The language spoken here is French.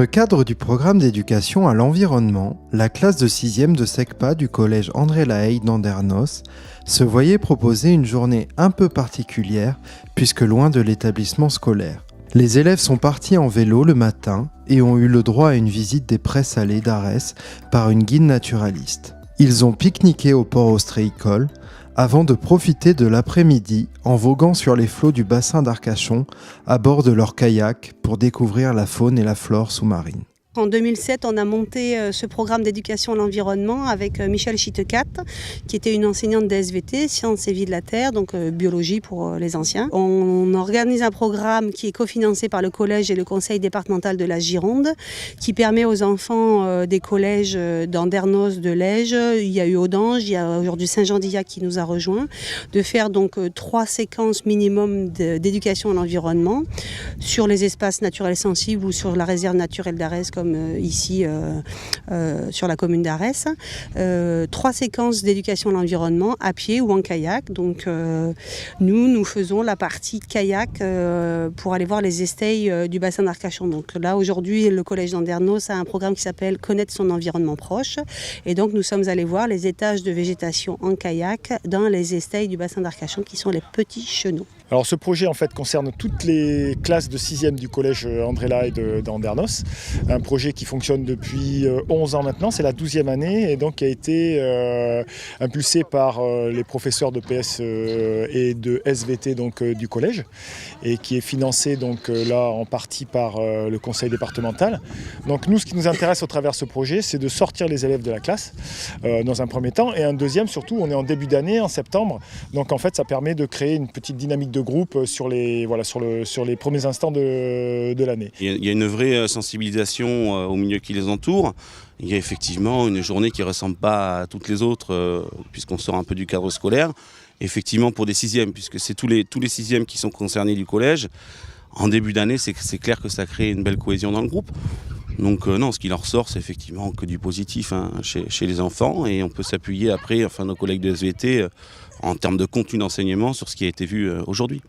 le cadre du programme d'éducation à l'environnement, la classe de 6e de SECPA du collège André Lahaye d'Andernos se voyait proposer une journée un peu particulière puisque loin de l'établissement scolaire. Les élèves sont partis en vélo le matin et ont eu le droit à une visite des prés salés d'Arès par une guide naturaliste. Ils ont pique-niqué au port ostréicole avant de profiter de l'après-midi en voguant sur les flots du bassin d'Arcachon à bord de leur kayak pour découvrir la faune et la flore sous-marine. En 2007, on a monté ce programme d'éducation à l'environnement avec Michel Chitecat, qui était une enseignante de SVT, Sciences et Vie de la Terre, donc biologie pour les anciens. On organise un programme qui est cofinancé par le collège et le conseil départemental de la Gironde, qui permet aux enfants des collèges d'Andernos, de Lège, il y a eu Audange, il y a aujourd'hui Saint-Jean-d'Illac qui nous a rejoints, de faire donc 3 séquences minimum d'éducation à l'environnement sur les espaces naturels sensibles ou sur la réserve naturelle d'Arès, comme ici sur la commune d'Arès. 3 séquences d'éducation à l'environnement à pied ou en kayak. Donc nous faisons la partie kayak pour aller voir les estailles du bassin d'Arcachon. Donc là aujourd'hui le collège d'Andernos a un programme qui s'appelle Connaître son environnement proche. Et donc nous sommes allés voir les étages de végétation en kayak dans les estailles du bassin d'Arcachon qui sont les petits chenaux. Alors ce projet en fait concerne toutes les classes de 6e du collège André Lahaye d'Andernos. Un projet qui fonctionne depuis 11 ans maintenant, c'est la 12e année et donc qui a été impulsé par les professeurs de PS et de SVT donc, du collège et qui est financé donc là en partie par le conseil départemental. Donc nous ce qui nous intéresse au travers de ce projet c'est de sortir les élèves de la classe dans un premier temps et un deuxième surtout on est en début d'année, en septembre, donc en fait ça permet de créer une petite dynamique de groupe sur les premiers instants de l'année. Il y a une vraie sensibilisation au milieu qui les entoure. Il y a effectivement une journée qui ne ressemble pas à toutes les autres puisqu'on sort un peu du cadre scolaire. Effectivement pour des 6e, puisque c'est tous les 6e qui sont concernés du collège. En début d'année, c'est clair que ça crée une belle cohésion dans le groupe. Donc non, ce qui en ressort, c'est effectivement que du positif chez les enfants et on peut s'appuyer après, nos collègues de SVT, en termes de contenu d'enseignement sur ce qui a été vu aujourd'hui.